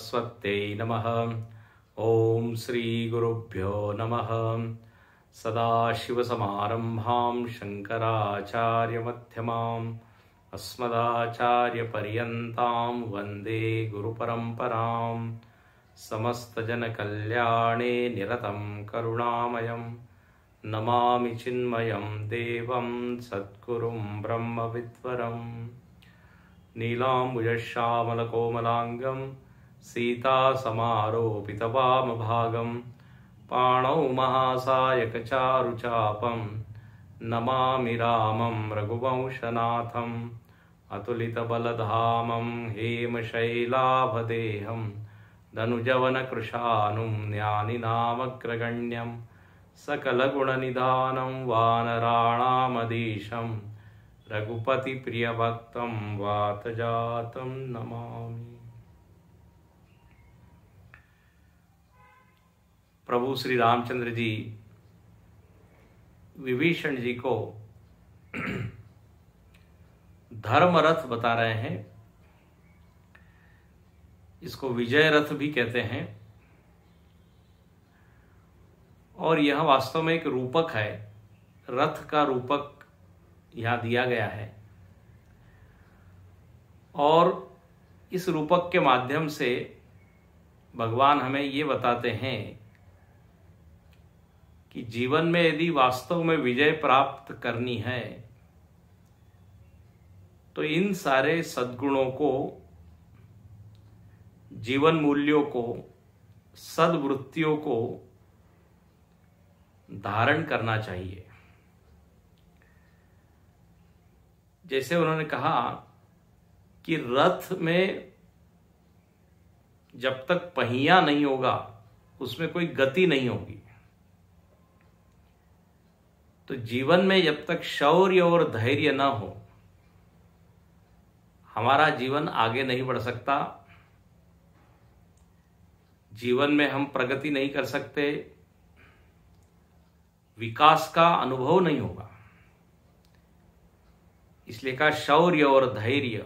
सरस्वत्यै नमः। ओम श्री गुरुभ्यो नमः। सदाशिवसमारम्भां शङ्कराचार्यमध्यमाम् अस्मदाचार्यपर्यन्तां वन्दे गुरुपरम्पराम्। समस्तजनकल्याणे निरतं करुणामयं नमामि चिन्मयं देवं सद्गुरुं ब्रह्मविद्वरम्। नीलाम्बुजश्यामलकोमलाङ्गं सीतासमारोपितवामभागं पाणौ महासायकचारुचापं नमामि रामं रघुवंशनाथम्। अतुलितबलधामं हेमशैलाभदेहं धनुजवनकृशानुं ज्ञानिनामग्रगण्यं सकलगुणनिधानं वानराणामधीशं रघुपतिप्रियभक्तं वातजातं नमामि। प्रभु श्री रामचंद्र जी विभीषण जी को धर्म रथ बता रहे हैं। इसको विजय रथ भी कहते हैं और यह वास्तव में एक रूपक है। रथ का रूपक यहां दिया गया है और इस रूपक के माध्यम से भगवान हमें ये बताते हैं कि जीवन में यदि वास्तव में विजय प्राप्त करनी है तो इन सारे सद्गुणों को, जीवन मूल्यों को, सद्वृत्तियों को धारण करना चाहिए। जैसे उन्होंने कहा कि रथ में जब तक पहिया नहीं होगा उसमें कोई गति नहीं होगी। तो जीवन में जब तक शौर्य और धैर्य न हो हमारा जीवन आगे नहीं बढ़ सकता। जीवन में हम प्रगति नहीं कर सकते, विकास का अनुभव नहीं होगा। इसलिए कहा शौर्य और धैर्य।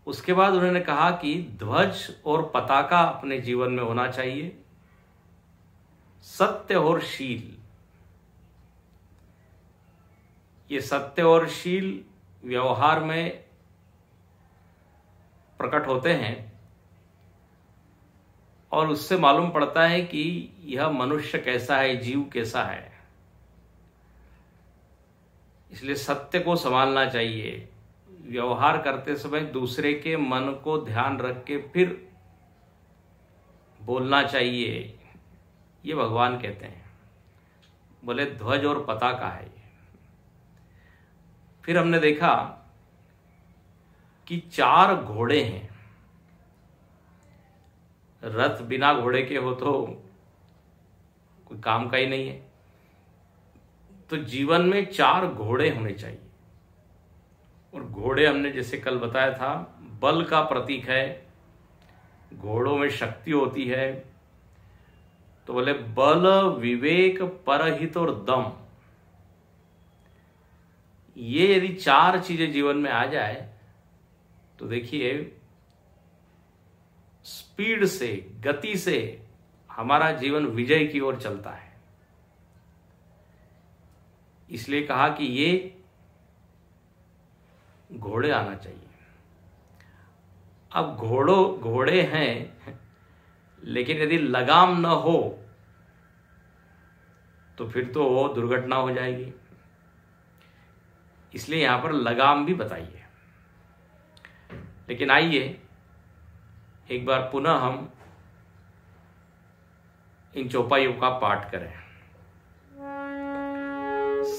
उसके बाद उन्होंने कहा कि ध्वज और पताका अपने जीवन में होना चाहिए। सत्य और शील, ये सत्य और शील व्यवहार में प्रकट होते हैं और उससे मालूम पड़ता है कि यह मनुष्य कैसा है, जीव कैसा है। इसलिए सत्य को संभालना चाहिए। व्यवहार करते समय दूसरे के मन को ध्यान रख के फिर बोलना चाहिए, ये भगवान कहते हैं। बोले ध्वज और पताका है ये। फिर हमने देखा कि 4 घोड़े हैं। रथ बिना घोड़े के हो तो कोई काम का ही नहीं है। तो जीवन में 4 घोड़े होने चाहिए। और घोड़े हमने जैसे कल बताया था बल का प्रतीक है, घोड़ों में शक्ति होती है। तो बोले बल, विवेक, परहित और दम, ये यदि 4 चीजें जीवन में आ जाए तो देखिए स्पीड से, गति से हमारा जीवन विजय की ओर चलता है। इसलिए कहा कि ये घोड़े आना चाहिए। अब घोड़े हैं लेकिन यदि लगाम न हो तो फिर तो वो दुर्घटना हो जाएगी। इसलिए यहां पर लगाम भी बताइए। लेकिन आइए एक बार पुनः हम इन चौपाइयों का पाठ करें।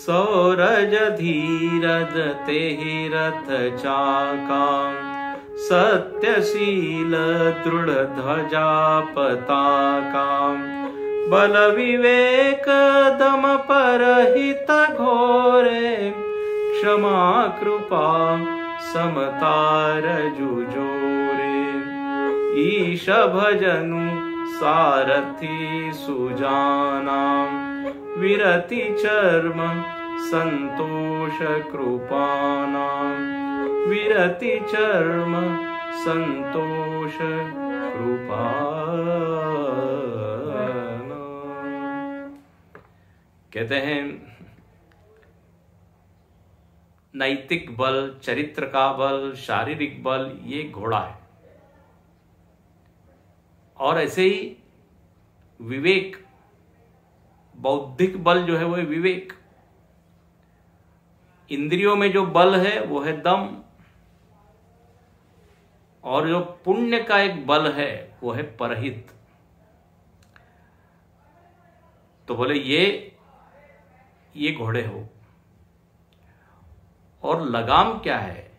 सौरज धीरज तेहि रथ चाका, सत्यशील दृढ़ ध्वजा पताका, बल विवेक दम परहित घोरे, क्षमा कृपा समता रजुजोरे, ईश भजनु सारथी सुजाना, विरति चर्म संतोष कृपाना, विरति चर्म संतोष कृपा। कहते हैं नैतिक बल, चरित्र का बल, शारीरिक बल, ये घोड़ा है। और ऐसे ही विवेक, बौद्धिक बल जो है वो है विवेक। इंद्रियों में जो बल है वो है दम, और जो पुण्य का एक बल है वो है परहित। तो बोले ये घोड़े हो। और लगाम क्या है?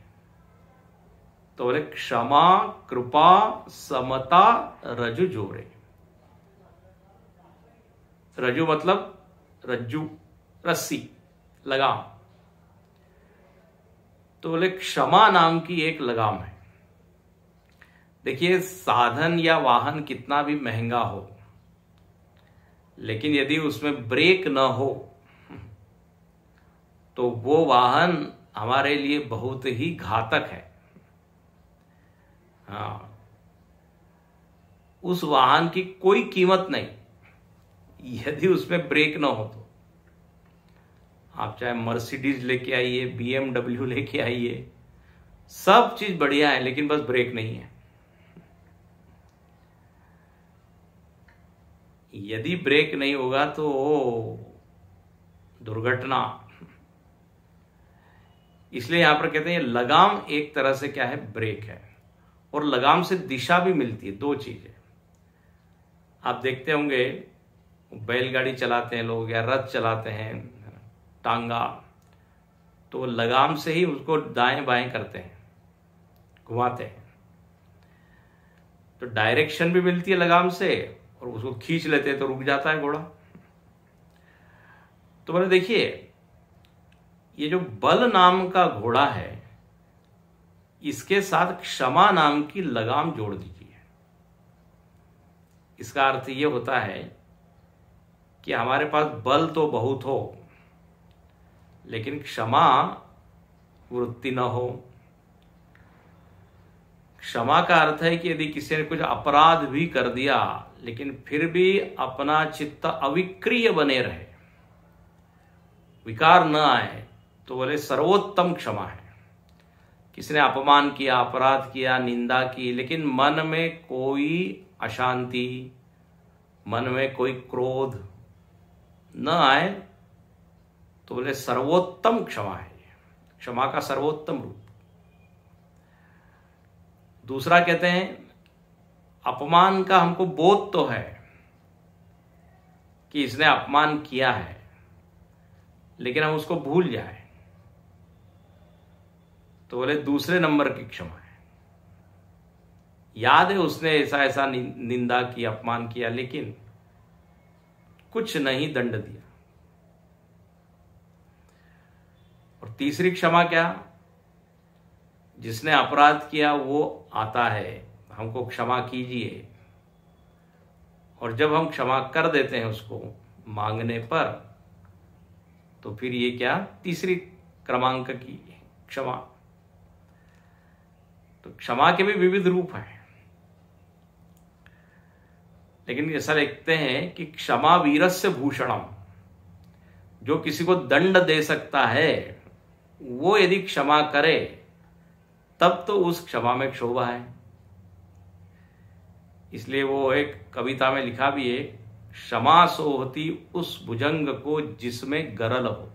तो बोले क्षमा, कृपा, समता, रजु जोरे। रजु मतलब रज्जू, रस्सी, लगाम। तो बोले क्षमा नाम की एक लगाम है। देखिए, साधन या वाहन कितना भी महंगा हो, लेकिन यदि उसमें ब्रेक न हो तो वो वाहन हमारे लिए बहुत ही घातक है। हाँ, उस वाहन की कोई कीमत नहीं यदि उसमें ब्रेक ना हो तो। आप चाहे मर्सिडीज लेके आइए, BMW लेके आइए, सब चीज बढ़िया है, लेकिन बस ब्रेक नहीं है। यदि ब्रेक नहीं होगा तो दुर्घटना। इसलिए यहां पर कहते हैं लगाम एक तरह से क्या है, ब्रेक है। और लगाम से दिशा भी मिलती है। दो चीजें आप देखते होंगे, बैलगाड़ी चलाते हैं लोग या रथ चलाते हैं, टांगा, तो लगाम से ही उसको दाएं बाएं करते हैं, घुमाते हैं। तो डायरेक्शन भी मिलती है लगाम से, और उसको खींच लेते हैं तो रुक जाता है घोड़ा। तो मैंने देखिए, ये जो बल नाम का घोड़ा है, इसके साथ क्षमा नाम की लगाम जोड़ दीजिए। इसका अर्थ ये होता है कि हमारे पास बल तो बहुत हो, लेकिन क्षमा वृत्ति न हो। क्षमा का अर्थ है कि यदि किसी ने कुछ अपराध भी कर दिया, लेकिन फिर भी अपना चित्त अविक्रिय बने रहे, विकार न आए, तो बोले सर्वोत्तम क्षमा है। किसी ने अपमान किया, अपराध किया, निंदा की, लेकिन मन में कोई अशांति, मन में कोई क्रोध न आए, तो बोले सर्वोत्तम क्षमा है। क्षमा का सर्वोत्तम रूप। दूसरा कहते हैं, अपमान का हमको बोध तो है कि इसने अपमान किया है, लेकिन हम उसको भूल जाए, तो बोले दूसरे नंबर की क्षमा है। याद है उसने ऐसा ऐसा निंदा की, अपमान किया, लेकिन कुछ नहीं दंड दिया। और तीसरी क्षमा क्या? जिसने अपराध किया वो आता है, हमको क्षमा कीजिए, और जब हम क्षमा कर देते हैं उसको मांगने पर, तो फिर ये क्या, तीसरी क्रमांक की क्षमा। तो क्षमा के भी विविध रूप हैं, लेकिन ऐसा लिखते हैं कि क्षमा वीरस्य भूषणम। जो किसी को दंड दे सकता है, वो यदि क्षमा करे, तब तो उस क्षमा में शोभा है। इसलिए वो एक कविता में लिखा भी है, क्षमा सोहती उस भुजंग को जिसमें गरल हो।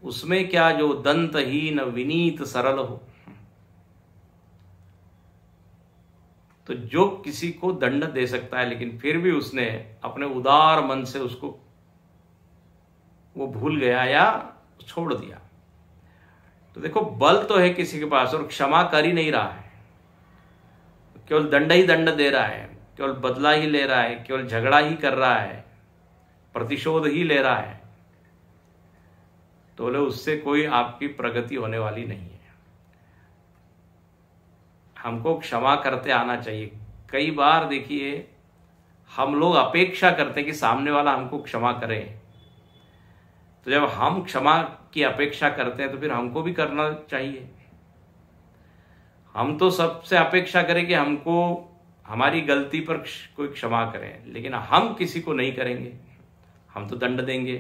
उसमें क्या जो दंतहीन विनीत सरल हो। तो जो किसी को दंड दे सकता है, लेकिन फिर भी उसने अपने उदार मन से उसको वो भूल गया या छोड़ दिया, तो देखो बल तो है किसी के पास और क्षमा कर ही नहीं रहा है, केवल दंड ही दंड दे रहा है, केवल बदला ही ले रहा है, केवल झगड़ा ही कर रहा है, प्रतिशोध ही ले रहा है, तो बोले उससे कोई आपकी प्रगति होने वाली नहीं है। हमको क्षमा करते आना चाहिए। कई बार देखिए हम लोग अपेक्षा करते हैं कि सामने वाला हमको क्षमा करे, तो जब हम क्षमा की अपेक्षा करते हैं तो फिर हमको भी करना चाहिए। हम तो सबसे अपेक्षा करें कि हमको हमारी गलती पर कोई क्षमा करें, लेकिन हम किसी को नहीं करेंगे, हम तो दंड देंगे।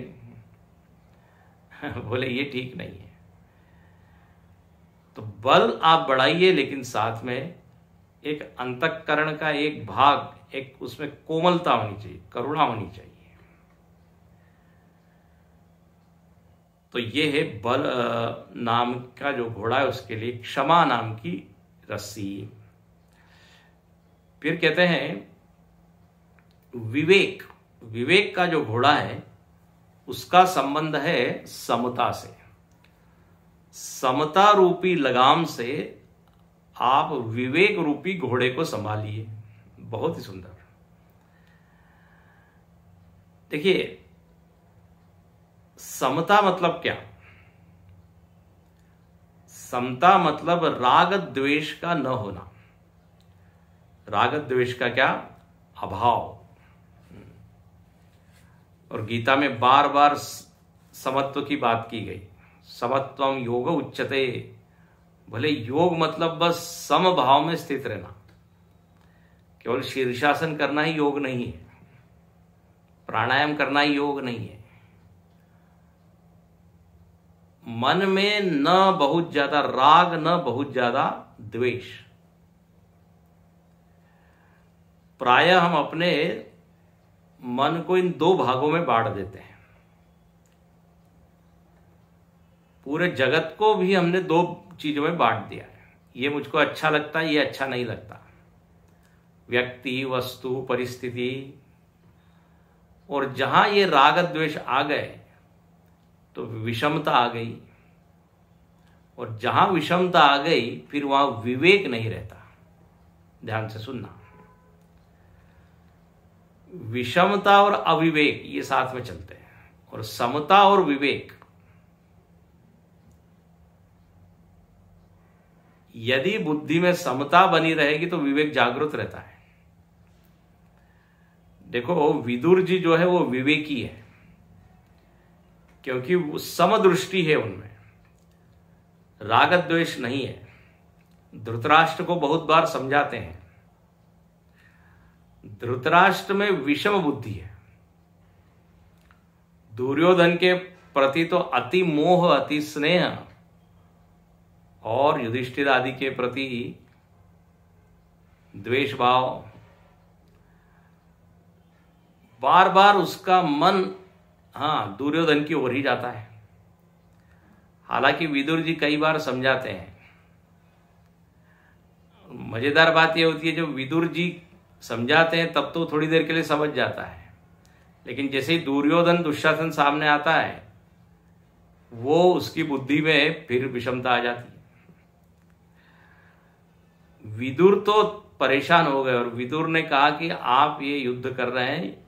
बोले ये ठीक नहीं है। तो बल आप बढ़ाइए, लेकिन साथ में एक अंतःकरण का एक भाग, एक उसमें कोमलता होनी चाहिए, करुणा होनी चाहिए। तो ये है बल नाम का जो घोड़ा है, उसके लिए क्षमा नाम की रस्सी। फिर कहते हैं विवेक। विवेक का जो घोड़ा है उसका संबंध है समता से। समता रूपी लगाम से आप विवेक रूपी घोड़े को संभालिए। बहुत ही सुंदर। देखिए, समता मतलब क्या? समता मतलब राग द्वेष का न होना। राग द्वेष का क्या? अभाव। और गीता में बार बार समत्व की बात की गई। समत्वम योग उच्यते। भले योग मतलब बस समभाव में स्थित रहना, केवल शीर्षासन करना ही योग नहीं है, प्राणायाम करना ही योग नहीं है। मन में न बहुत ज्यादा राग, न बहुत ज्यादा द्वेष। प्रायः हम अपने मन को इन दो भागों में बांट देते हैं। पूरे जगत को भी हमने दो चीजों में बांट दिया है। ये मुझको अच्छा लगता है, ये अच्छा नहीं लगता। व्यक्ति, वस्तु, परिस्थिति। और जहां ये राग द्वेष आ गए तो विषमता आ गई। और जहां विषमता आ गई फिर वहां विवेक नहीं रहता। ध्यान से सुनना, विषमता और अविवेक ये साथ में चलते हैं, और समता और विवेक। यदि बुद्धि में समता बनी रहेगी तो विवेक जागृत रहता है। देखो, विदुर जी जो है वो विवेकी है, क्योंकि वो समदृष्टि है, उनमें राग द्वेष नहीं है। धृतराष्ट्र को बहुत बार समझाते हैं। धृतराष्ट्र में विषम बुद्धि है। दुर्योधन के प्रति तो अति मोह, अति स्नेह, और युधिष्ठिर आदि के प्रति द्वेष भाव। बार बार उसका मन दुर्योधन की ओर ही जाता है। हालांकि विदुर जी कई बार समझाते हैं। मजेदार बात यह होती है, जो विदुर जी समझाते हैं तब तो थोड़ी देर के लिए समझ जाता है, लेकिन जैसे ही दुर्योधन, दुशासन सामने आता है, वो उसकी बुद्धि में फिर विषमता आ जाती है। विदुर तो परेशान हो गए, और विदुर ने कहा कि आप ये युद्ध कर रहे हैं,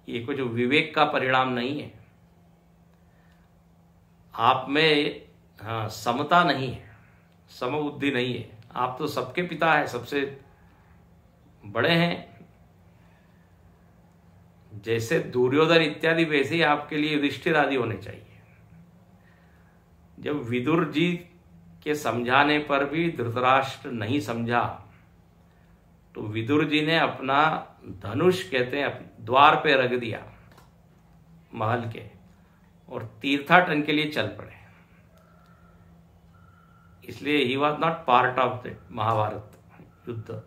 ये कुछ विवेक का परिणाम नहीं है। आप में समता नहीं है, समबुद्धि नहीं है। आप तो सबके पिता है, सबसे बड़े हैं। जैसे दुर्योधन इत्यादि, वैसे ही आपके लिए युधिष्ठिर आदि होने चाहिए। जब विदुर जी के समझाने पर भी धृतराष्ट्र नहीं समझा, तो विदुर जी ने अपना धनुष, कहते हैं, द्वार पे रख दिया महल के, और तीर्थाटन के लिए चल पड़े। इसलिए he was not part of the Mahabharata युद्ध।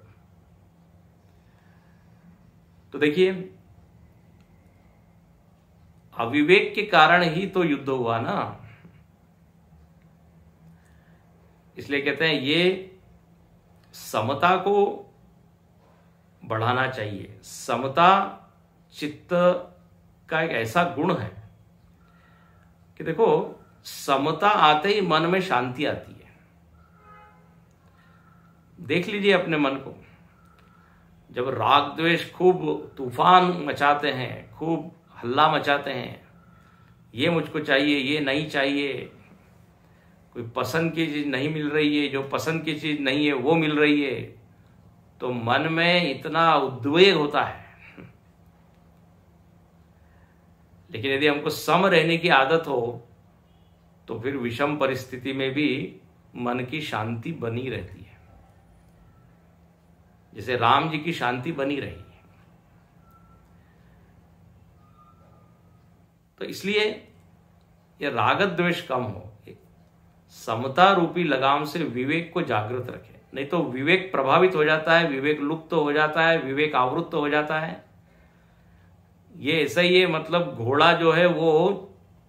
तो देखिए, अविवेक के कारण ही तो युद्ध हुआ ना। इसलिए कहते हैं ये समता को बढ़ाना चाहिए। समता चित्त का एक ऐसा गुण है कि देखो, समता आते ही मन में शांति आती है। देख लीजिए अपने मन को, जब राग द्वेष खूब तूफान मचाते हैं, खूब हल्ला मचाते हैं, ये मुझको चाहिए, ये नहीं चाहिए, कोई पसंद की चीज नहीं मिल रही है, जो पसंद की चीज नहीं है वो मिल रही है, तो मन में इतना उद्वेग होता है। लेकिन यदि हमको सम रहने की आदत हो तो फिर विषम परिस्थिति में भी मन की शांति बनी रहती है। जैसे राम जी की शांति बनी रही। तो इसलिए ये राग द्वेष कम हो, समता रूपी लगाम से विवेक को जागृत रखे, नहीं तो विवेक प्रभावित हो जाता है, विवेक लुप्त हो जाता है, विवेक आवृत्त हो जाता है। ये ऐसा ही है, मतलब घोड़ा जो है वो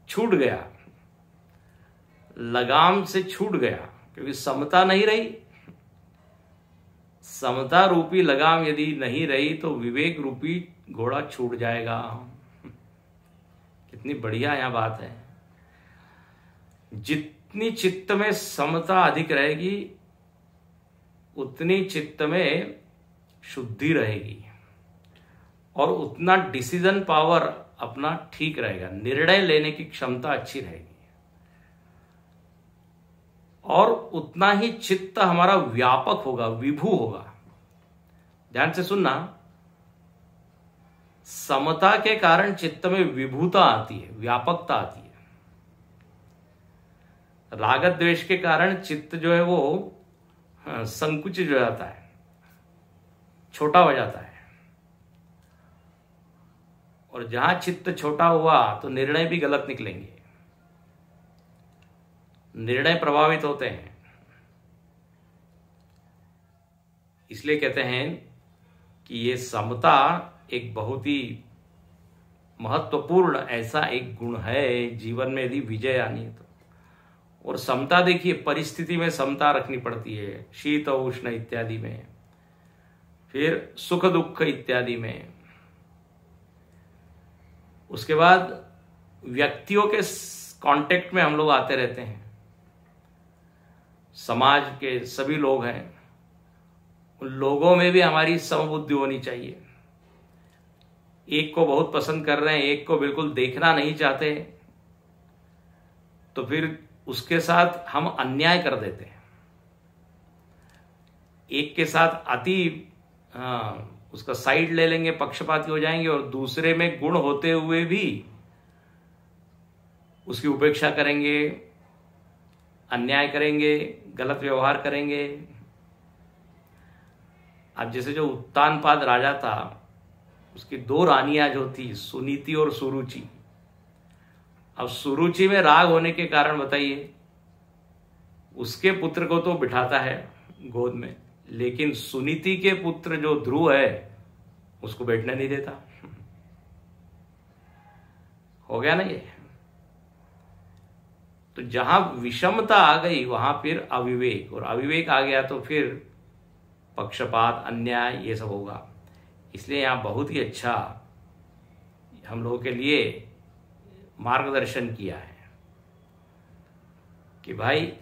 छूट गया, लगाम से छूट गया, क्योंकि समता नहीं रही। समता रूपी लगाम यदि नहीं रही तो विवेक रूपी घोड़ा छूट जाएगा। कितनी बढ़िया यहां बात है। जितनी चित्त में समता अधिक रहेगी उतनी चित्त में शुद्धि रहेगी और उतना डिसीजन पावर अपना ठीक रहेगा, निर्णय लेने की क्षमता अच्छी रहेगी और उतना ही चित्त हमारा व्यापक होगा, विभू होगा। ध्यान से सुनना, समता के कारण चित्त में विभुता आती है, व्यापकता आती है। राग द्वेष के कारण चित्त जो है वो संकुचित हो जाता है, छोटा हो जाता है, और जहां चित्त छोटा हुआ तो निर्णय भी गलत निकलेंगे, निर्णय प्रभावित होते हैं। इसलिए कहते हैं कि ये समता एक बहुत ही महत्वपूर्ण ऐसा एक गुण है जीवन में, यदि विजय आनी है तो। और समता देखिए, परिस्थिति में समता रखनी पड़ती है, शीत उष्ण इत्यादि में, फिर सुख दुख इत्यादि में। उसके बाद व्यक्तियों के कांटेक्ट में हम लोग आते रहते हैं, समाज के सभी लोग हैं, उन लोगों में भी हमारी समबुद्धि होनी चाहिए। एक को बहुत पसंद कर रहे हैं, एक को बिल्कुल देखना नहीं चाहते, तो फिर उसके साथ हम अन्याय कर देते हैं। एक के साथ अति उसका साइड ले लेंगे, पक्षपाती हो जाएंगे, और दूसरे में गुण होते हुए भी उसकी उपेक्षा करेंगे, अन्याय करेंगे, गलत व्यवहार करेंगे। अब जैसे जो उत्तानपाद राजा था, उसकी 2 रानियां जो थी, सुनीति और सुरुचि। अब सुरुचि में राग होने के कारण बताइए, उसके पुत्र को तो बिठाता है गोद में, लेकिन सुनीति के पुत्र जो ध्रुव है उसको बैठने नहीं देता। हो गया ना ये। तो जहां विषमता आ गई वहां फिर अविवेक, और अविवेक आ गया तो फिर पक्षपात, अन्याय, ये सब होगा। इसलिए यहां बहुत ही अच्छा हम लोगों के लिए मार्गदर्शन किया है कि भाई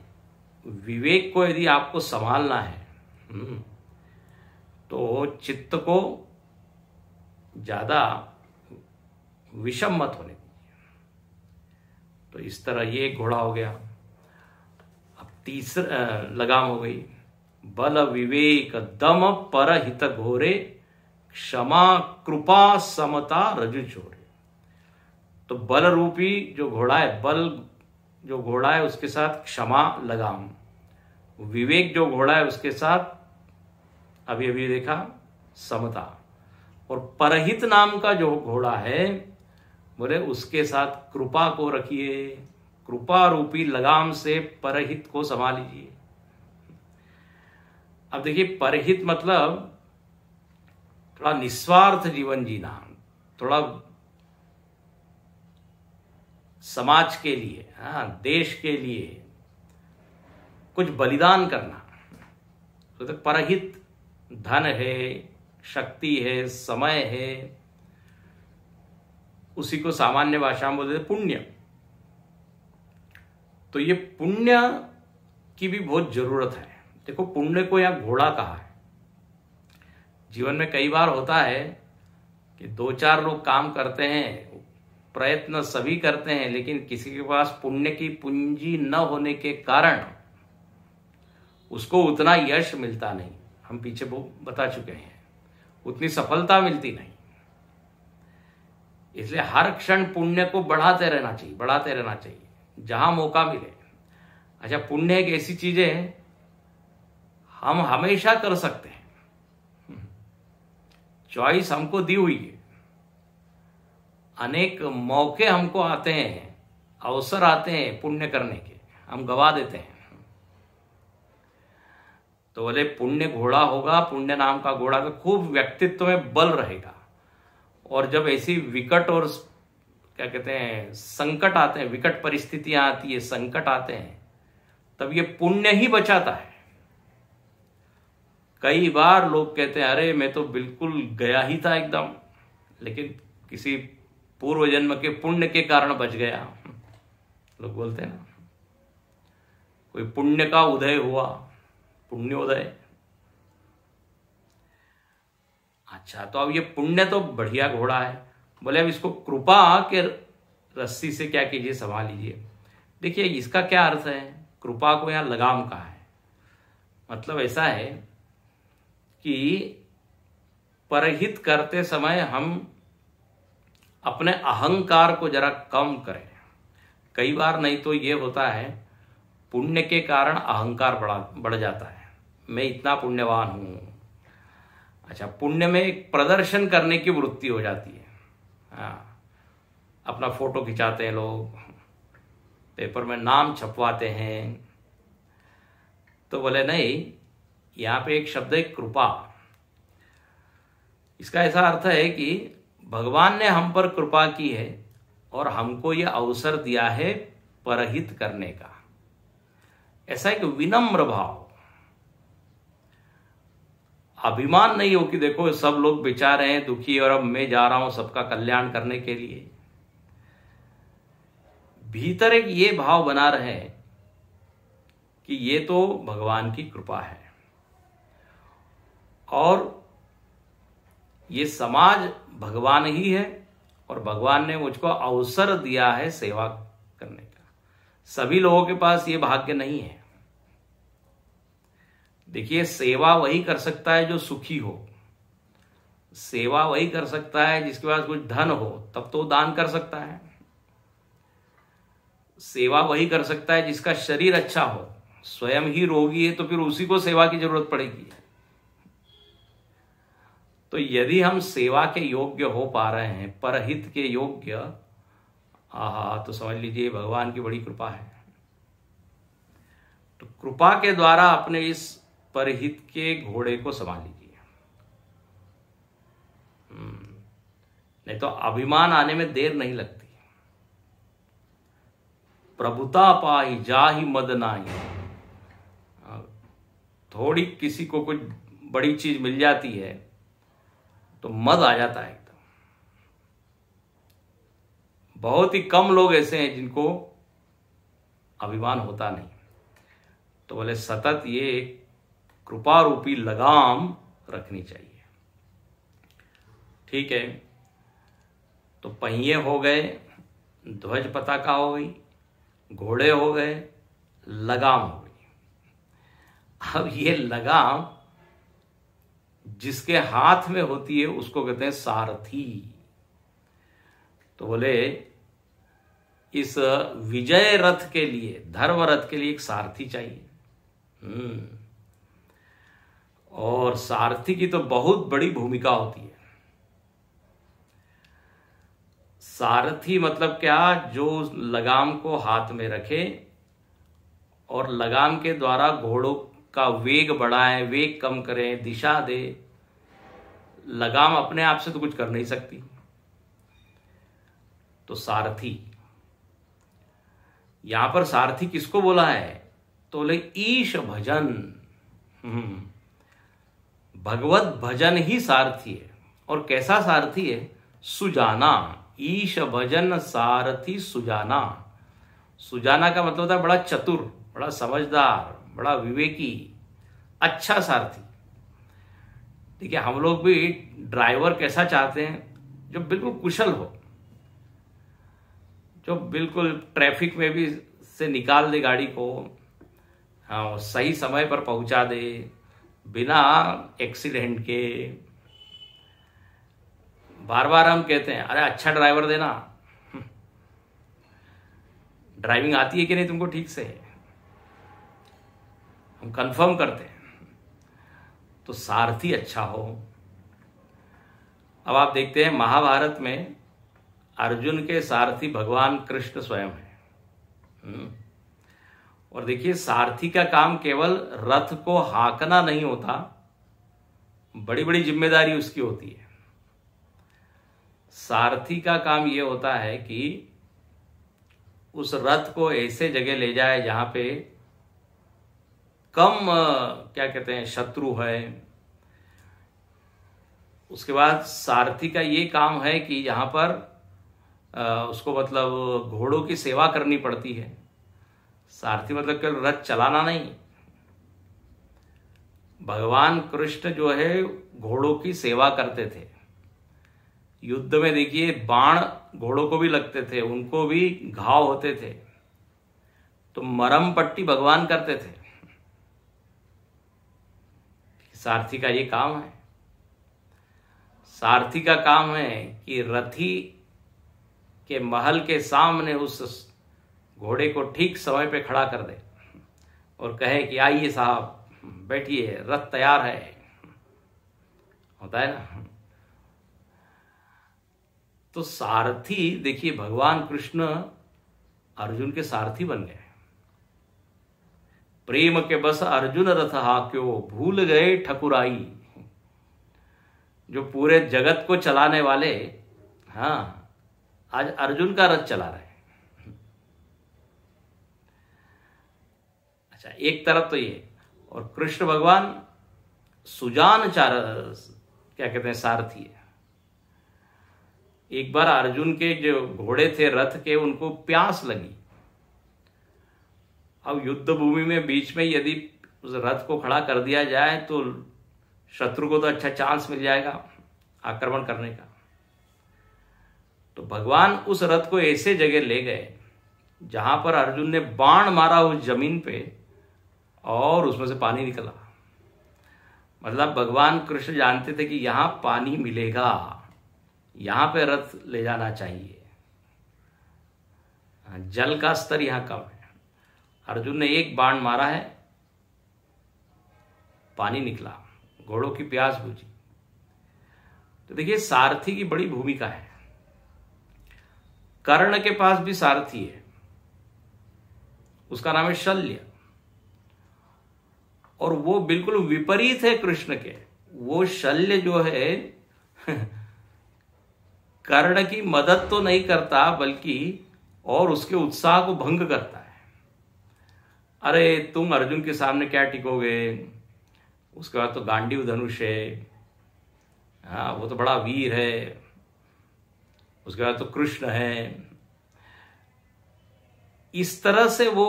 विवेक को यदि आपको संभालना है तो चित्त को ज्यादा विषम मत होने दीजिए। तो इस तरह ये एक घोड़ा हो गया। अब तीसरा लगाम हो गई, बल विवेक दम परहित घोरे, क्षमा कृपा समता रजु छोड़े। तो बल रूपी जो घोड़ा है, बल जो घोड़ा है उसके साथ क्षमा लगाम, विवेक जो घोड़ा है उसके साथ अभी अभी देखा समता, और परहित नाम का जो घोड़ा है बोले उसके साथ कृपा को रखिए। कृपा रूपी लगाम से परहित को संभाल लीजिए। अब देखिए, परहित मतलब थोड़ा निस्वार्थ जीवन जीना, थोड़ा समाज के लिए, देश के लिए कुछ बलिदान करना। तो परहित धन है, शक्ति है, समय है, उसी को सामान्य भाषा में बोलते पुण्य। तो ये पुण्य की भी बहुत जरूरत है। देखो, पुण्य को यहां घोड़ा कहा है। जीवन में कई बार होता है कि 2-4 लोग काम करते हैं, प्रयत्न सभी करते हैं, लेकिन किसी के पास पुण्य की पूंजी न होने के कारण उसको उतना यश मिलता नहीं। हम पीछे बता चुके हैं, उतनी सफलता मिलती नहीं। इसलिए हर क्षण पुण्य को बढ़ाते रहना चाहिए, बढ़ाते रहना चाहिए जहां मौका मिले। अच्छा, पुण्य एक ऐसी चीज है हम हमेशा कर सकते हैं। चॉइस हमको दी हुई है, अनेक मौके हमको आते हैं, अवसर आते हैं पुण्य करने के, हम गवा देते हैं। तो बोले पुण्य घोड़ा होगा, पुण्य नाम का घोड़ा, तो खूब व्यक्तित्व में बल रहेगा। और जब ऐसी विकट और क्या कहते हैं संकट आते हैं, विकट परिस्थितियां आती है, संकट आते हैं, तब ये पुण्य ही बचाता है। कई बार लोग कहते हैं अरे मैं तो बिल्कुल गया ही था एकदम, लेकिन किसी पूर्व जन्म के पुण्य के कारण बच गया। लोग बोलते हैं ना, कोई पुण्य का उदय हुआ, पुण्योदय। अच्छा, तो अब ये पुण्य तो बढ़िया घोड़ा है। बोले अब इसको कृपा के रस्सी से क्या कीजिए, संभाल लीजिए। देखिए इसका क्या अर्थ है, कृपा को यहां लगाम कहा है। मतलब ऐसा है कि परहित करते समय हम अपने अहंकार को जरा कम करें। कई बार नहीं तो ये होता है, पुण्य के कारण अहंकार बढ़ जाता है, मैं इतना पुण्यवान हूं। अच्छा, पुण्य में एक प्रदर्शन करने की वृत्ति हो जाती है। हाँ, अपना फोटो खिंचाते हैं लोग, पेपर में नाम छपवाते हैं। तो बोले नहीं, यहां पे एक शब्द है कृपा। इसका ऐसा अर्थ है कि भगवान ने हम पर कृपा की है और हमको यह अवसर दिया है परहित करने का। ऐसा एक विनम्र भाव, अभिमान नहीं हो कि देखो सब लोग बेचारे हैं, दुखी, और अब मैं जा रहा हूं सबका कल्याण करने के लिए। भीतर एक ये भाव बना रहे कि ये तो भगवान की कृपा है और ये समाज भगवान ही है और भगवान ने मुझको अवसर दिया है सेवा करने का। सभी लोगों के पास ये भाग्य नहीं है। देखिए, सेवा वही कर सकता है जो सुखी हो, सेवा वही कर सकता है जिसके पास कुछ धन हो, तब तो दान कर सकता है। सेवा वही कर सकता है जिसका शरीर अच्छा हो, स्वयं ही रोगी है तो फिर उसी को सेवा की जरूरत पड़ेगी। तो यदि हम सेवा के योग्य हो पा रहे हैं, परहित के योग्य, तो समझ लीजिए भगवान की बड़ी कृपा है। तो कृपा के द्वारा अपने इस परहित के घोड़े को संभाल लीजिए, नहीं तो अभिमान आने में देर नहीं लगती। प्रभुता पाई जाहि मद नाई, थोड़ी किसी को कुछ बड़ी चीज मिल जाती है तो मद आ जाता है एकदम। बहुत ही कम लोग ऐसे हैं जिनको अभिमान होता नहीं। तो बोले सतत ये कृपा रूपी लगाम रखनी चाहिए। ठीक है, तो पहिए हो गए, ध्वज पताका हो गई, घोड़े हो गए, लगाम हो गई। अब ये लगाम जिसके हाथ में होती है उसको कहते हैं सारथी। तो बोले इस विजय रथ के लिए, धर्म रथ के लिए एक सारथी चाहिए। और सारथी की तो बहुत बड़ी भूमिका होती है। सारथी मतलब क्या, जो लगाम को हाथ में रखे और लगाम के द्वारा घोड़ों का वेग बढ़ाए, वेग कम करें, दिशा दे। लगाम अपने आप से तो कुछ कर नहीं सकती। तो सारथी, यहां पर सारथी किसको बोला है, तो बोले ईश भजन। भगवत भजन ही सारथी है। और कैसा सारथी है, सुजाना। ईश भजन सारथी सुजाना। सुजाना का मतलब होता है बड़ा चतुर, बड़ा समझदार, बड़ा विवेकी, अच्छा सारथी। ठीक है, हम लोग भी ड्राइवर कैसा चाहते हैं, जो बिल्कुल कुशल हो, जो बिल्कुल ट्रैफिक में भी से निकाल दे गाड़ी को, हाँ, सही समय पर पहुंचा दे बिना एक्सीडेंट के। बार बार हम कहते हैं अरे अच्छा ड्राइवर देना। ड्राइविंग आती है कि नहीं तुमको ठीक से, हम कंफर्म करते हैं। तो सारथी अच्छा हो, अब आप देखते हैं महाभारत में अर्जुन के सारथी भगवान कृष्ण स्वयं है। और देखिए सारथी का काम केवल रथ को हाँकना नहीं होता, बड़ी बड़ी जिम्मेदारी उसकी होती है। सारथी का काम यह होता है कि उस रथ को ऐसे जगह ले जाए जहां पे कम क्या कहते हैं शत्रु है। उसके बाद सारथी का ये काम है कि यहाँ पर उसको मतलब घोड़ों की सेवा करनी पड़ती है। सारथी मतलब केवल रथ चलाना नहीं, भगवान कृष्ण जो है घोड़ों की सेवा करते थे। युद्ध में देखिए बाण घोड़ों को भी लगते थे, उनको भी घाव होते थे, तो मरहम पट्टी भगवान करते थे। सारथी का ये काम है। सारथी का काम है कि रथी के महल के सामने उस घोड़े को ठीक समय पे खड़ा कर दे और कहे कि आइए साहब बैठिए, रथ तैयार है। होता है ना। तो सारथी देखिए भगवान कृष्ण अर्जुन के सारथी बन गए। प्रेम के बस अर्जुन रथ हाक्यो भूल गए ठकुराई। जो पूरे जगत को चलाने वाले, हाँ, आज अर्जुन का रथ चला रहे हैं। अच्छा, एक तरफ तो ये, और कृष्ण भगवान सुजान क्या कहते हैं सारथी है। एक बार अर्जुन के जो घोड़े थे रथ के, उनको प्यास लगी। अब युद्ध भूमि में बीच में यदि उस रथ को खड़ा कर दिया जाए तो शत्रु को तो अच्छा चांस मिल जाएगा आक्रमण करने का। तो भगवान उस रथ को ऐसे जगह ले गए जहां पर अर्जुन ने बाण मारा उस जमीन पे और उसमें से पानी निकला। मतलब भगवान कृष्ण जानते थे कि यहां पानी मिलेगा, यहां पे रथ ले जाना चाहिए। जल का स्तर यहां कम है। अर्जुन ने एक बाण मारा है, पानी निकला, घोड़ों की प्यास बुझी। तो देखिए सारथी की बड़ी भूमिका है। कर्ण के पास भी सारथी है, उसका नाम है शल्य, और वो बिल्कुल विपरीत है कृष्ण के। वो शल्य जो है कर्ण की मदद तो नहीं करता, बल्कि और उसके उत्साह को भंग करता है। अरे तुम अर्जुन के सामने क्या टिकोगे, उसके बाद तो गांडीव धनुष है, हाँ वो तो बड़ा वीर है, उसके बाद तो कृष्ण है। इस तरह से वो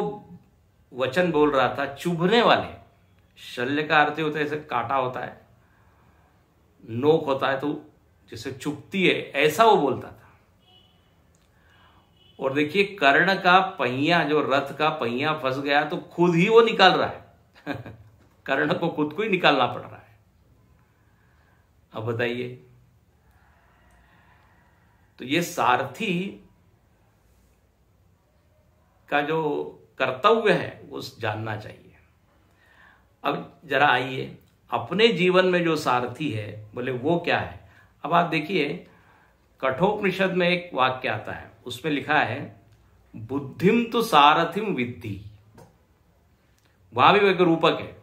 वचन बोल रहा था, चुभने वाले। शल्य का अर्थ होता है जैसे कांटा होता है, नोक होता है, तो जैसे चुभती है, ऐसा वो बोलता था। और देखिए कर्ण का पहिया, जो रथ का पहिया फंस गया तो खुद ही वो निकाल रहा है कर्ण को खुद को ही निकालना पड़ रहा है। अब बताइए, तो ये सारथी का जो कर्तव्य है वो जानना चाहिए। अब जरा आइए, अपने जीवन में जो सारथी है बोले वो क्या है। अब आप देखिए कठोपनिषद में एक वाक्य आता है, उसमें लिखा है बुद्धिम तो सारथिम विद्धि। वहां भी एक रूपक है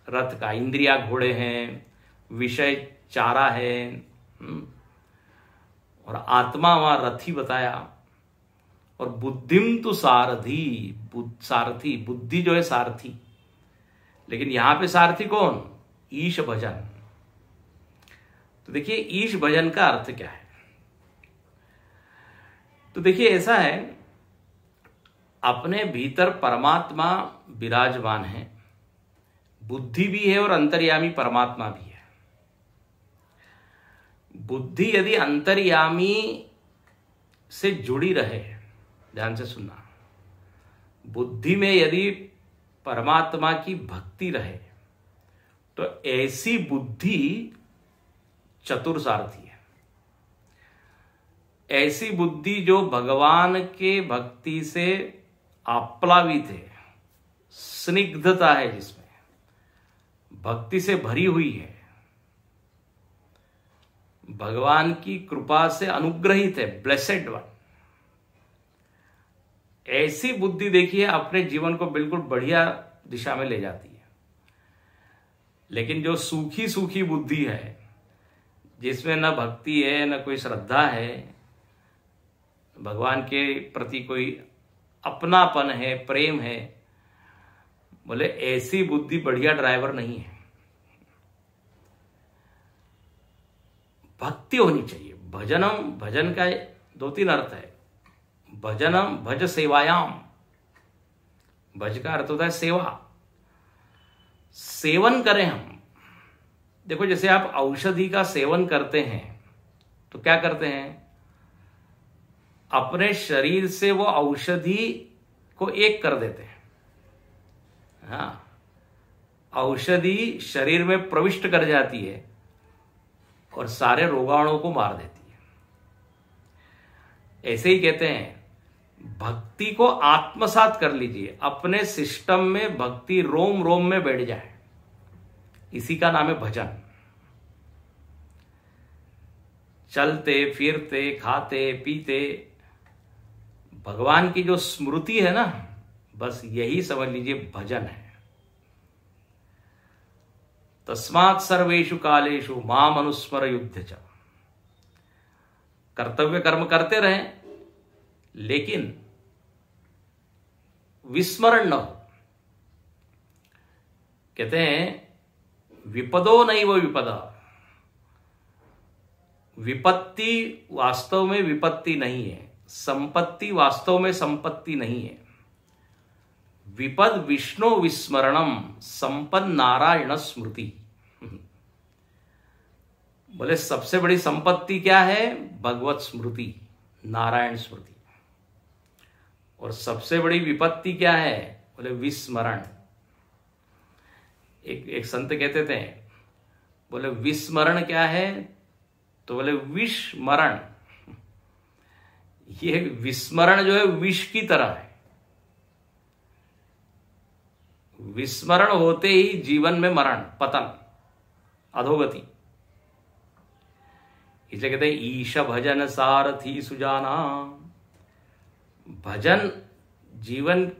रथ का, इंद्रिया घोड़े हैं, विषय चारा है, और आत्मा वहां रथी बताया। और बुद्धिम तो सारथी, सारथी बुद्धि जो है सारथी। लेकिन यहां पे सारथी कौन, ईश भजन। तो देखिए ईश भजन का अर्थ क्या है। तो देखिए ऐसा है, अपने भीतर परमात्मा विराजमान है, बुद्धि भी है और अंतर्यामी परमात्मा भी है। बुद्धि यदि अंतर्यामी से जुड़ी रहे, ध्यान से सुनना, बुद्धि में यदि परमात्मा की भक्ति रहे तो ऐसी बुद्धि चतुर सारथी है। ऐसी बुद्धि जो भगवान के भक्ति से आप्लावित है, स्निग्धता है, जिसमें भक्ति से भरी हुई है, भगवान की कृपा से अनुग्रहित है, ब्लेसेड वन। ऐसी बुद्धि देखिए अपने जीवन को बिल्कुल बढ़िया दिशा में ले जाती है। लेकिन जो सूखी सूखी बुद्धि है, जिसमें न भक्ति है न कोई श्रद्धा है, भगवान के प्रति कोई अपनापन है, प्रेम है, बोले ऐसी बुद्धि बढ़िया ड्राइवर नहीं है। भक्ति होनी चाहिए। भजनम, भजन का 2-3 अर्थ है। भजनम भज सेवायाम, भज का अर्थ होता है सेवा। सेवन करें हम। देखो जैसे आप औषधि का सेवन करते हैं तो क्या करते हैं, अपने शरीर से वो औषधि को एक कर देते हैं। हाँ, औषधि शरीर में प्रविष्ट कर जाती है और सारे रोगाणुओं को मार देती है। ऐसे ही कहते हैं भक्ति को आत्मसात कर लीजिए, अपने सिस्टम में भक्ति रोम रोम में बैठ जाए, इसी का नाम है भजन। चलते फिरते खाते पीते भगवान की जो स्मृति है ना, बस यही समझ लीजिए भजन है। तस्मात् सर्वेषु कालेषु माम अनुस्मर युद्ध च। कर्तव्य कर्म करते रहें लेकिन विस्मरण न हो। कहते हैं विपदो नैव विपदा, विपत्ति वास्तव में विपत्ति नहीं है, संपत्ति वास्तव में संपत्ति नहीं है। विपद विष्णु विस्मरणम संपन्न नारायण स्मृति। बोले सबसे बड़ी संपत्ति क्या है, भगवत स्मृति, नारायण स्मृति। और सबसे बड़ी विपत्ति क्या है, बोले विस्मरण। एक संत कहते थे, बोले विस्मरण क्या है, तो बोले विस्मरण। ये विस्मरण जो है विष की तरह है। विस्मरण होते ही जीवन में मरण, पतन, अधोगति। इसलिए कहते हैं ईश भजन सारथी सुजाना। भजन, जीवन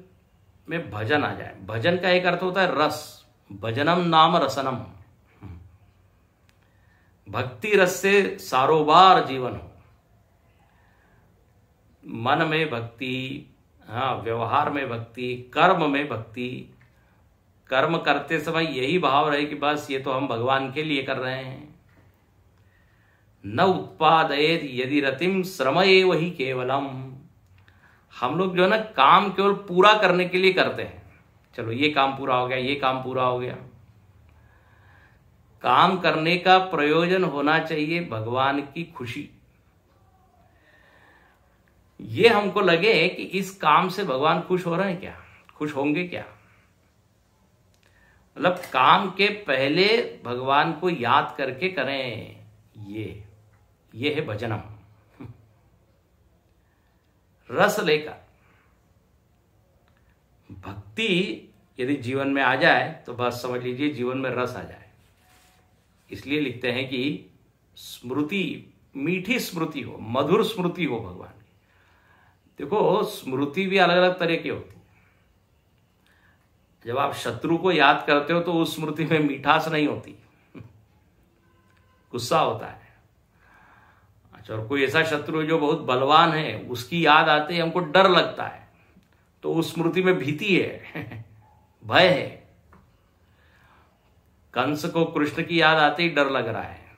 में भजन आ जाए। भजन का एक अर्थ होता है रस, भजनम नाम रसनम। भक्ति रस से सारोबार जीवन हो। मन में भक्ति, हाँ, व्यवहार में भक्ति, कर्म में भक्ति। कर्म करते समय यही भाव रहे कि बस ये तो हम भगवान के लिए कर रहे हैं। न उत्पादयेत यदि रतिम श्रमये वही केवलम। हम लोग जो है ना काम केवल पूरा करने के लिए करते हैं। चलो ये काम पूरा हो गया, ये काम पूरा हो गया। काम करने का प्रयोजन होना चाहिए भगवान की खुशी। ये हमको लगे कि इस काम से भगवान खुश हो रहे हैं क्या, खुश होंगे क्या। मतलब काम के पहले भगवान को याद करके करें। ये है भजनम। रस लेकर भक्ति यदि जीवन में आ जाए तो बस समझ लीजिए जीवन में रस आ जाए। इसलिए लिखते हैं कि स्मृति, मीठी स्मृति हो, मधुर स्मृति हो भगवान की। देखो स्मृति भी अलग अलग तरह की होती है। जब आप शत्रु को याद करते हो तो उस स्मृति में मिठास नहीं होती, गुस्सा होता है। अच्छा, और कोई ऐसा शत्रु जो बहुत बलवान है, उसकी याद आते ही हमको डर लगता है, तो उस स्मृति में भीति है, भय है। कंस को कृष्ण की याद आते ही डर लग रहा है,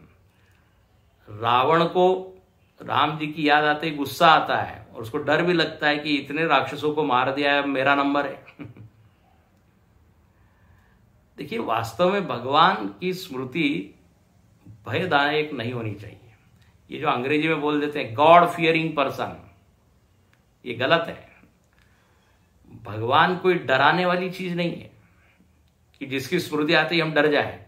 रावण को राम जी की याद आते ही गुस्सा आता है और उसको डर भी लगता है कि इतने राक्षसों को मार दिया है, मेरा नंबर है। देखिए वास्तव में भगवान की स्मृति भयदायक नहीं होनी चाहिए। ये जो अंग्रेजी में बोल देते हैं गॉड फियरिंग पर्सन, ये गलत है। भगवान कोई डराने वाली चीज नहीं है कि जिसकी स्मृति आते ही हम डर जाए।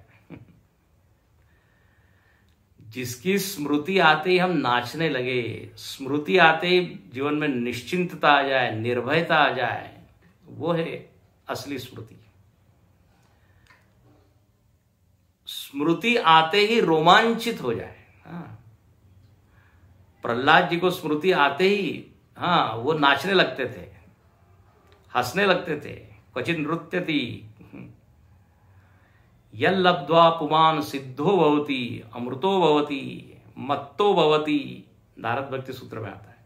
जिसकी स्मृति आते ही हम नाचने लगे, स्मृति आते ही जीवन में निश्चिंतता आ जाए, निर्भयता आ जाए, वो है असली स्मृति। स्मृति आते ही रोमांचित हो जाए। हाँ, प्रहलाद जी को स्मृति आते ही हाँ वो नाचने लगते थे, हंसने लगते थे। क्वचित नृत्य थी यल लब्ध्वा पुमान सिद्धो भवति अमृतो भवति मत्तो भवति, नारद भक्ति सूत्र में आता है।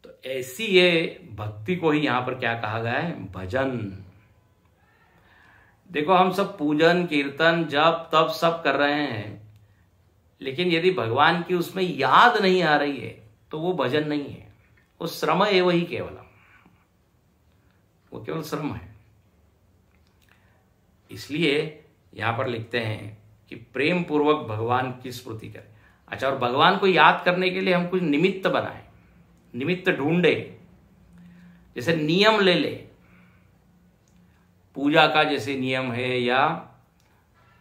तो ऐसी ये भक्ति को ही यहां पर क्या कहा गया है, भजन। देखो हम सब पूजन कीर्तन जप तप सब कर रहे हैं, लेकिन यदि भगवान की उसमें याद नहीं आ रही है तो वो भजन नहीं है, वो श्रम है, वही केवलम, वो केवल श्रम है। इसलिए यहां पर लिखते हैं कि प्रेम पूर्वक भगवान की स्मृति करें। अच्छा, और भगवान को याद करने के लिए हम कुछ निमित्त बनाएं, निमित्त ढूंढे। जैसे नियम ले ले, पूजा का जैसे नियम है या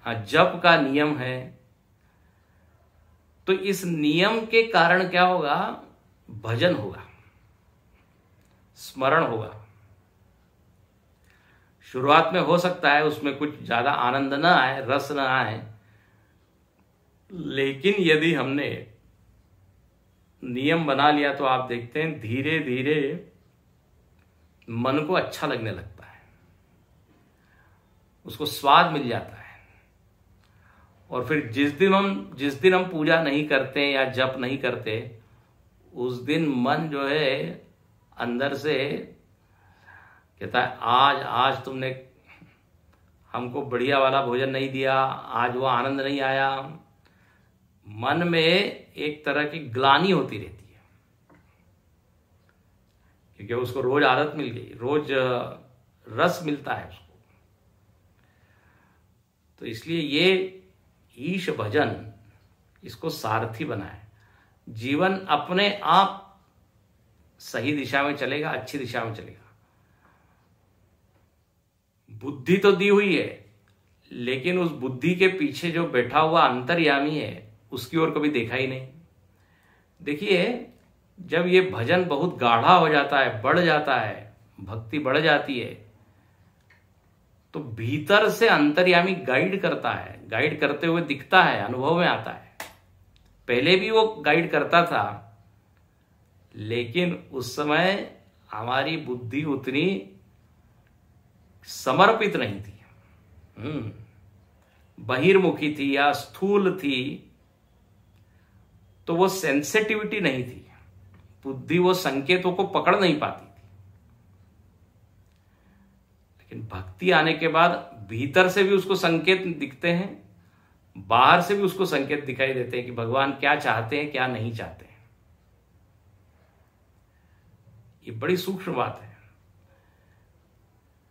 जप का नियम है, तो इस नियम के कारण क्या होगा, भजन होगा, स्मरण होगा। शुरुआत में हो सकता है उसमें कुछ ज्यादा आनंद ना आए, रस ना आए, लेकिन यदि हमने नियम बना लिया तो आप देखते हैं धीरे धीरे मन को अच्छा लगने लगता है, उसको स्वाद मिल जाता है। और फिर जिस दिन हम पूजा नहीं करते या जप नहीं करते, उस दिन मन जो है अंदर से कहता है आज तुमने हमको बढ़िया वाला भोजन नहीं दिया, आज वो आनंद नहीं आया। मन में एक तरह की ग्लानि होती रहती है, क्योंकि उसको रोज आदत मिल गई, रोज रस मिलता है उसको। तो इसलिए ये ईश भजन, इसको सारथी बनाए। जीवन अपने आप सही दिशा में चलेगा, अच्छी दिशा में चलेगा। बुद्धि तो दी हुई है, लेकिन उस बुद्धि के पीछे जो बैठा हुआ अंतर्यामी है उसकी ओर कभी देखा ही नहीं। देखिए, जब ये भजन बहुत गाढ़ा हो जाता है, बढ़ जाता है, भक्ति बढ़ जाती है, तो भीतर से अंतर्यामी गाइड करता है, गाइड करते हुए दिखता है, अनुभव में आता है। पहले भी वो गाइड करता था, लेकिन उस समय हमारी बुद्धि उतनी समर्पित नहीं थी, बहिर्मुखी थी या स्थूल थी, तो वो सेंसिटिविटी नहीं थी, बुद्धि वो संकेतों को पकड़ नहीं पाती थी। लेकिन भक्ति आने के बाद भीतर से भी उसको संकेत दिखते हैं, बाहर से भी उसको संकेत दिखाई देते हैं कि भगवान क्या चाहते हैं, क्या नहीं चाहते हैं। ये बड़ी सूक्ष्म बात है।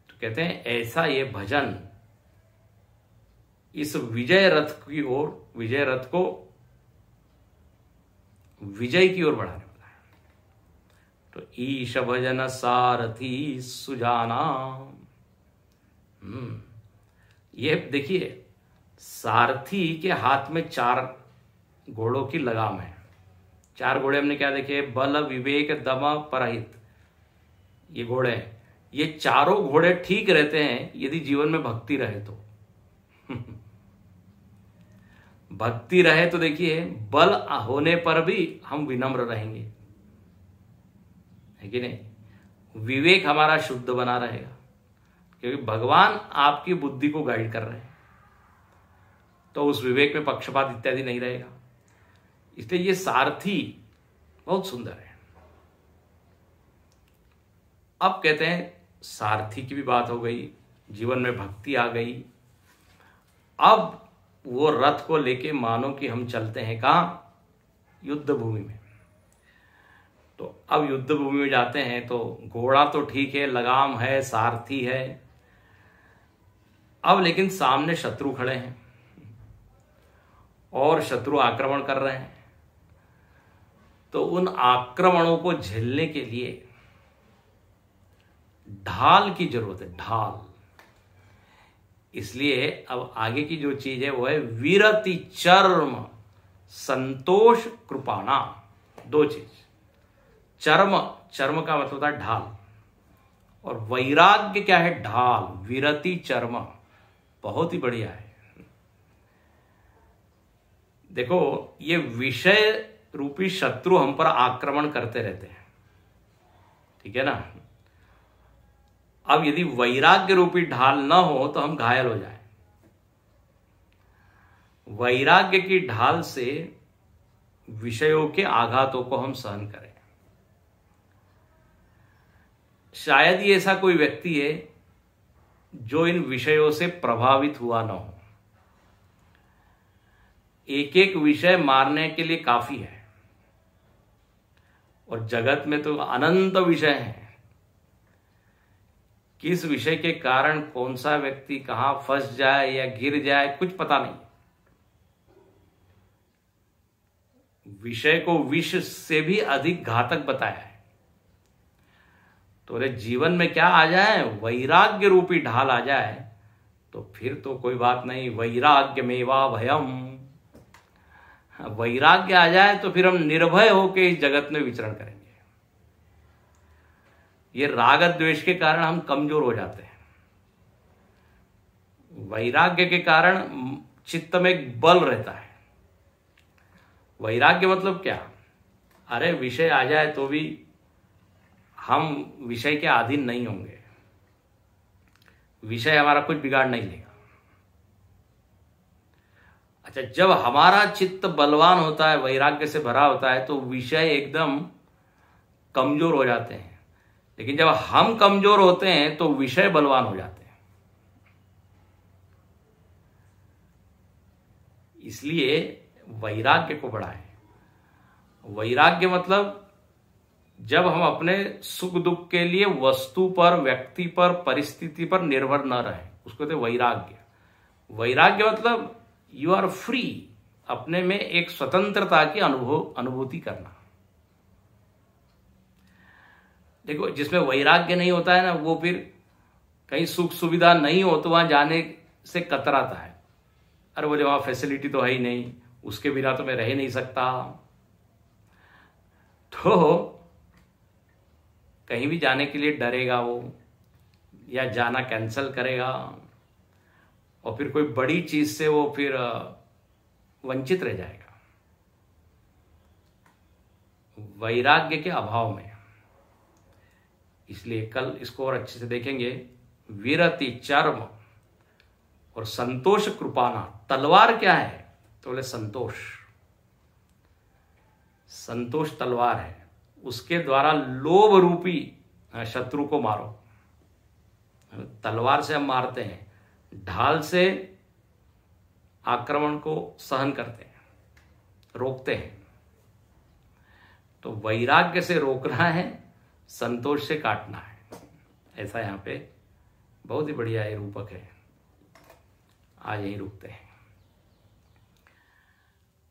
तो कहते हैं ऐसा ये भजन इस विजय रथ की ओर, विजय रथ को विजय की ओर बढ़ाने वाला है। तो ईश भजन सारथी सुजाना। ये देखिए, सारथी के हाथ में 4 घोड़ों की लगाम है। 4 घोड़े हमने क्या देखे, बल विवेक दम परहित, ये घोड़े हैं। ये चारों घोड़े ठीक रहते हैं यदि जीवन में भक्ति रहे तो। भक्ति रहे तो देखिए, बल होने पर भी हम विनम्र रहेंगे, है कि नहीं। विवेक हमारा शुद्ध बना रहेगा, क्योंकि भगवान आपकी बुद्धि को गाइड कर रहे हैं, तो उस विवेक में पक्षपात इत्यादि नहीं रहेगा। इसलिए ये सारथी बहुत सुंदर है। अब कहते हैं सारथी की भी बात हो गई, जीवन में भक्ति आ गई। अब वो रथ को लेके मानो कि हम चलते हैं कहां, युद्ध भूमि में। तो अब युद्ध भूमि में जाते हैं तो घोड़ा तो ठीक है, लगाम है, सारथी है। अब लेकिन सामने शत्रु खड़े हैं और शत्रु आक्रमण कर रहे हैं। तो उन आक्रमणों को झेलने के लिए ढाल की जरूरत है, ढाल। इसलिए अब आगे की जो चीज है वो है वीरति चर्म संतोष कृपाणा। 2 चीज, चर्म, चर्म का मतलब होता है ढाल, और वैराग्य क्या है, ढाल। वीरति चर्म बहुत ही बढ़िया है। देखो, ये विषय रूपी शत्रु हम पर आक्रमण करते रहते हैं, ठीक है ना। अब यदि वैराग्य रूपी ढाल न हो तो हम घायल हो जाएं। वैराग्य की ढाल से विषयों के आघातों को हम सहन करें। शायद ही ऐसा कोई व्यक्ति है जो इन विषयों से प्रभावित हुआ न हो। एक एक विषय मारने के लिए काफी है, और जगत में तो अनंत विषय हैं। किस विषय के कारण कौन सा व्यक्ति कहां फंस जाए या गिर जाए कुछ पता नहीं। विषय को विष से भी अधिक घातक बताया है। तो अरे जीवन में क्या आ जाए, वैराग्य रूपी ढाल आ जाए तो फिर तो कोई बात नहीं। वैराग्य मेवा भयम, वैराग्य आ जाए तो फिर हम निर्भय होकर इस जगत में विचरण करेंगे। ये राग द्वेष के कारण हम कमजोर हो जाते हैं। वैराग्य के कारण चित्त में एक बल रहता है। वैराग्य मतलब क्या, अरे विषय आ जाए तो भी हम विषय के अधीन नहीं होंगे, विषय हमारा कुछ बिगाड़ नहीं लेगा। अच्छा, जब हमारा चित्त बलवान होता है, वैराग्य से भरा होता है, तो विषय एकदम कमजोर हो जाते हैं। लेकिन जब हम कमजोर होते हैं तो विषय बलवान हो जाते हैं। इसलिए वैराग्य को बढ़ाएं। वैराग्य मतलब जब हम अपने सुख दुख के लिए वस्तु पर, व्यक्ति पर, परिस्थिति पर निर्भर न रहें, उसको कहते वैराग्य। वैराग्य मतलब यू आर फ्री, अपने में एक स्वतंत्रता की अनुभूति करना। देखो, जिसमें वैराग्य नहीं होता है ना, वो फिर कहीं सुख सुविधा नहीं हो तो वहां जाने से कतराता है। अरे बोले वहां फैसिलिटी तो है ही नहीं, उसके बिना तो मैं रह ही नहीं सकता। तो कहीं भी जाने के लिए डरेगा वो, या जाना कैंसिल करेगा, और फिर कोई बड़ी चीज से वो फिर वंचित रह जाएगा वैराग्य के अभाव में। इसलिए कल इसको और अच्छे से देखेंगे। विरति चर्म और संतोष कृपाना। तलवार क्या है तो बोले संतोष। संतोष तलवार है, उसके द्वारा लोभ रूपी शत्रु को मारो। तलवार से हम मारते हैं, ढाल से आक्रमण को सहन करते हैं, रोकते हैं। तो वैराग्य से रोकना है, संतोष से काटना है। ऐसा यहां पे बहुत ही बढ़िया ये रूपक है। आज यहीं रुकते हैं।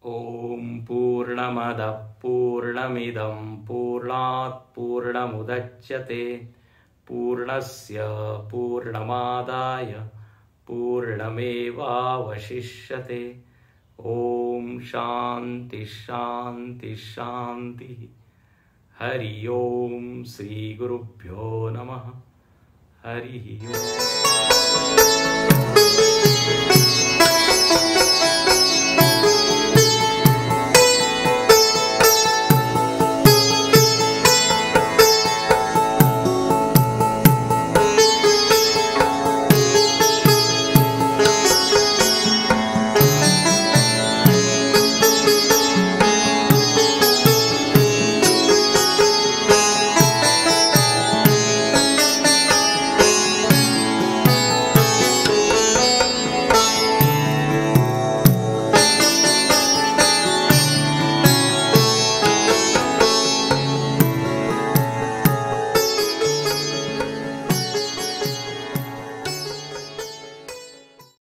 ओम पूर्णमद पूर्णमिदं पूर्णात् पूर्णमुदच्यते पूर्णस्य पूर्णमादाय पूर्णमेवावशिष्यते। ओम शांति शांति शांति। हरि ओम श्री गुरुभ्यो नमः। हरि ओम।